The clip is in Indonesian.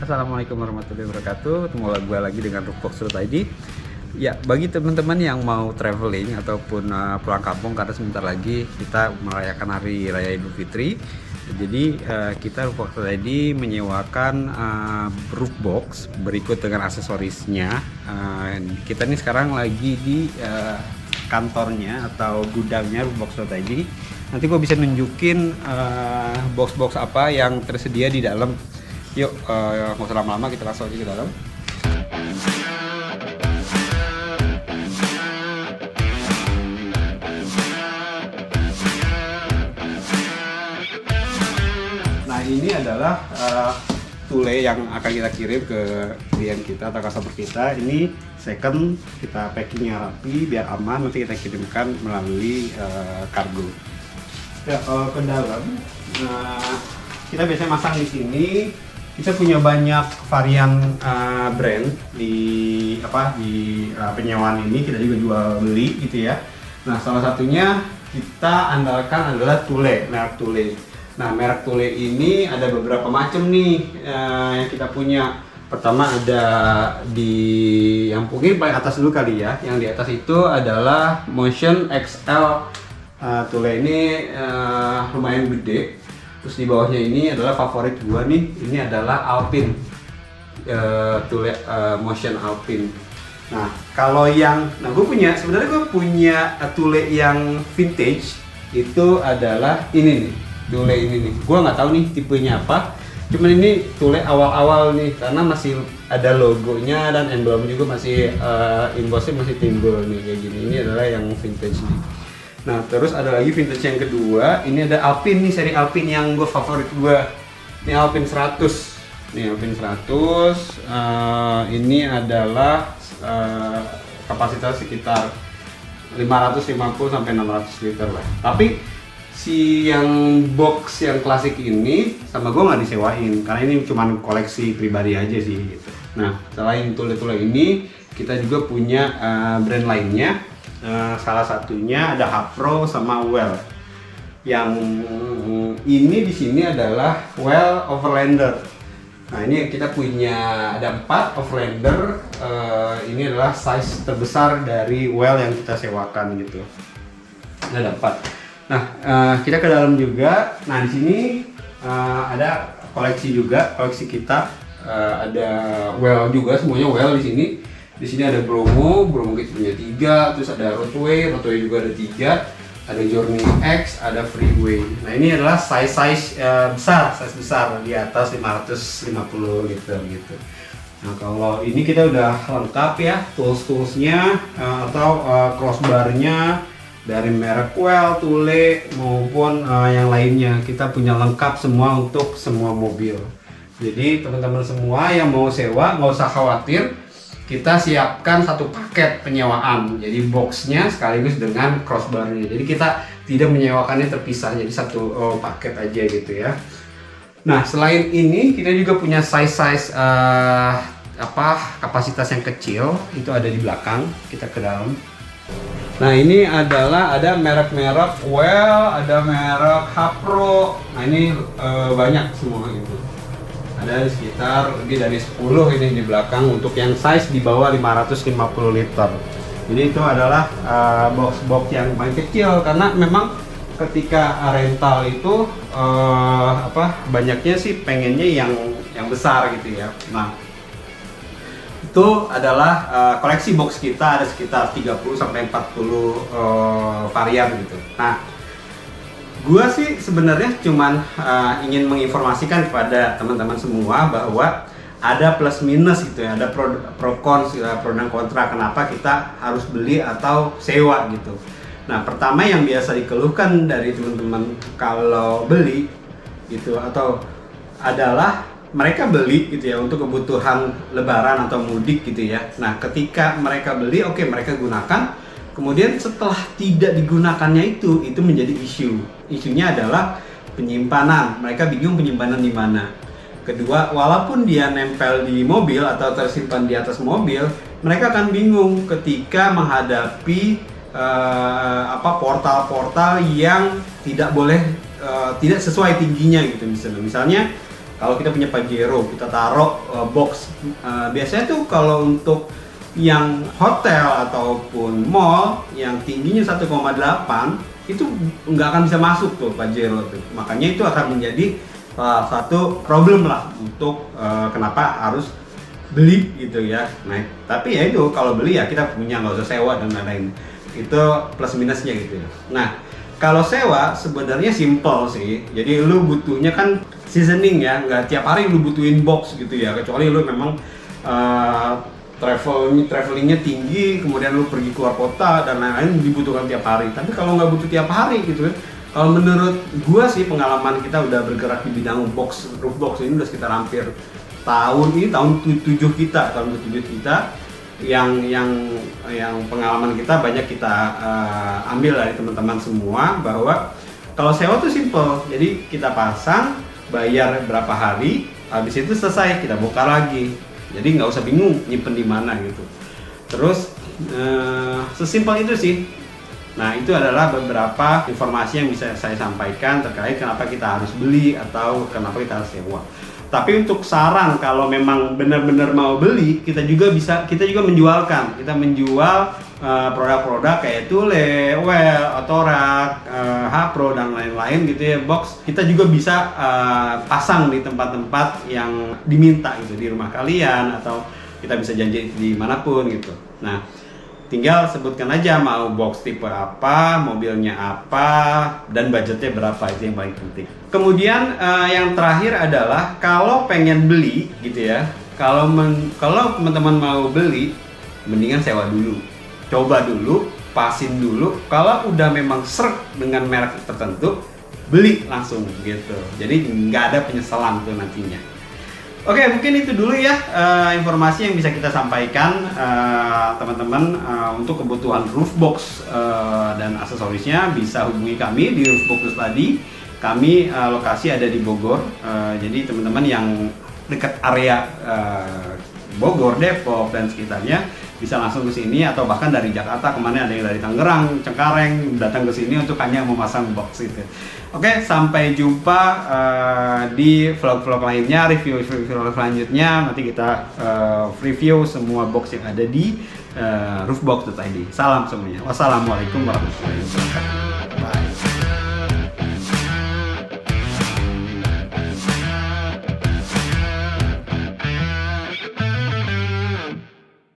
Assalamualaikum warahmatullahi wabarakatuh. Ketemu lagi dengan Rookbox.id. Ya, bagi teman-teman yang mau traveling ataupun pulang kampung, karena sebentar lagi kita merayakan Hari Raya Idul Fitri. Jadi kita Rookbox.id menyewakan Rookbox berikut dengan aksesorisnya. Kita nih sekarang lagi di kantornya atau gudangnya Rookbox.id. Nanti gue bisa nunjukin box-box apa yang tersedia di dalam. Yuk, nggak usah lama-lama, kita langsung aja ke dalam. Nah, ini adalah tule yang akan kita kirim ke klien kita atau customer kita. Ini second, kita packingnya rapi biar aman, nanti kita kirimkan melalui kargo. Ya, ke dalam, kita biasanya masang di sini. Kita punya banyak varian brand di penyewaan ini. Kita juga jual beli gitu ya. Nah, salah satunya kita andalkan adalah tule, merek tule. Nah, merek tule ini ada beberapa macam nih yang kita punya. Pertama ada di yang mungkin paling atas dulu kali ya. Yang di atas itu adalah Motion XL. Tule ini lumayan gede. Terus di bawahnya ini adalah favorit gua nih, ini adalah Alpine, tule Motion Alpine. Nah, kalau yang, sebenarnya gue punya tule yang vintage, itu adalah ini nih, tule ini nih. Gua nggak tahu nih tipenya apa, cuman ini tule awal-awal nih, karena masih ada logonya dan emblem juga masih embossnya masih timbul nih kayak gini. Ini adalah yang vintage nih. Nah, terus ada lagi vintage yang kedua, ini ada Alpine nih, seri Alpine yang gue favorit gue. Ini Alpine 100. Nih Alpine 100, ini adalah kapasitas sekitar 550 sampai 600 liter lah. Tapi si yang box yang klasik ini sama gue nggak disewain, karena ini cuma koleksi pribadi aja sih gitu. Nah, selain tule-tule ini, kita juga punya brand lainnya. Salah satunya ada Hapro sama Well. Yang ini di sini adalah Well Overlander. Nah, ini kita punya ada 4 Overlander. Ini adalah size terbesar dari Well yang kita sewakan gitu. Ada 4. Nah, kita ke dalam juga. Nah, di sini ada koleksi juga, koleksi kita. Ada Well juga, semuanya Well di sini. Di sini ada Bromo kita punya 3, terus ada Roadway juga ada 3, ada Journey X, ada Freeway. Nah, ini adalah size besar di atas 550 liter gitu. Nah, kalau ini kita udah lengkap ya, toolsnya atau crossbarnya dari merek Well, Tule maupun yang lainnya. Kita punya lengkap semua untuk semua mobil. Jadi teman-teman semua yang mau sewa nggak usah khawatir. Kita siapkan satu paket penyewaan, jadi boxnya sekaligus dengan crossbarnya. Jadi kita tidak menyewakannya terpisah, jadi satu paket aja gitu ya. Nah, selain ini kita juga punya size kapasitas yang kecil, itu ada di belakang. Kita ke dalam. Nah, ini adalah ada merek-merek Well, ada merek Hapro. Nah, ini banyak semua gitu. Ada sekitar lebih dari 10 ini di belakang untuk yang size di bawah 550 liter. Jadi itu adalah box-box yang paling kecil, karena memang ketika rental itu banyaknya sih pengennya yang besar gitu ya. Nah, itu adalah koleksi box kita, ada sekitar 30 sampai 40 varian gitu. Nah, gua sih sebenarnya cuman ingin menginformasikan kepada teman-teman semua bahwa ada plus minus gitu ya, ada pro cons, pro dan kontra kenapa kita harus beli atau sewa gitu. Nah, pertama yang biasa dikeluhkan dari teman-teman kalau beli gitu atau adalah mereka beli gitu ya untuk kebutuhan lebaran atau mudik gitu ya. Nah, ketika mereka beli, oke, mereka gunakan. Kemudian setelah tidak digunakannya itu menjadi isu. Isunya adalah penyimpanan. Mereka bingung penyimpanan di mana. Kedua, walaupun dia nempel di mobil atau tersimpan di atas mobil, mereka akan bingung ketika menghadapi portal-portal yang tidak boleh tidak sesuai tingginya gitu misalnya. Misalnya Kalau kita punya Pajero, kita taruh box. Biasanya tuh kalau untuk yang hotel ataupun mall yang tingginya 1,8 itu nggak akan bisa masuk tuh Pajero tuh. Makanya itu akan menjadi satu problem lah untuk kenapa harus beli gitu ya. Nah, tapi ya itu kalau beli ya kita punya, nggak usah sewa dan lain-lain. Itu plus minusnya gitu ya. Nah, kalau sewa sebenarnya simple sih. Jadi lu butuhnya kan seasoning ya, nggak tiap hari lu butuhin box gitu ya. Kecuali lu memang travelingnya tinggi, kemudian lu pergi keluar kota dan lain-lain dibutuhkan tiap hari. Tapi kalau nggak butuh tiap hari gitu ya. Kalau menurut gua sih, pengalaman kita udah bergerak di bidang roof box ini udah sekitar hampir tahun 7 kita, yang pengalaman kita banyak kita ambil dari teman-teman semua, bahwa kalau sewa tuh simple. Jadi kita pasang, bayar berapa hari, habis itu selesai kita bongkar lagi. Jadi nggak usah bingung nyimpen di mana gitu. Terus sesimpel itu sih. Nah, itu adalah beberapa informasi yang bisa saya sampaikan terkait kenapa kita harus beli atau kenapa kita harus sewa. Tapi untuk saran, kalau memang benar-benar mau beli, kita juga menjualkan. Kita menjual produk-produk kayak Thule, Well, Otorak, Hapro dan lain-lain gitu ya, box. Kita juga bisa pasang di tempat-tempat yang diminta gitu, di rumah kalian, atau kita bisa janji di manapun gitu. Nah, tinggal sebutkan aja mau box tipe apa, mobilnya apa, dan budgetnya berapa, itu yang paling penting. Kemudian yang terakhir adalah kalau pengen beli gitu ya, kalau teman-teman mau beli, mendingan sewa dulu, coba dulu, pasin dulu. Kalau udah memang serk dengan merek tertentu, beli langsung gitu. Jadi nggak ada penyesalan tuh nantinya. Oke, mungkin itu dulu ya informasi yang bisa kita sampaikan teman-teman. Untuk kebutuhan roof box dan aksesorisnya bisa hubungi kami di Roof Box tadi. Kami lokasi ada di Bogor, jadi teman-teman yang dekat area Bogor, Depok dan sekitarnya bisa langsung ke sini, atau bahkan dari Jakarta, kemana ada yang dari Tangerang, Cengkareng, datang ke sini untuk hanya memasang box itu. Oke, sampai jumpa di vlog-vlog lainnya, review selanjutnya. Nanti kita review semua box yang ada di roofbox.id. Salam semuanya. Wassalamualaikum warahmatullahi wabarakatuh. Bye.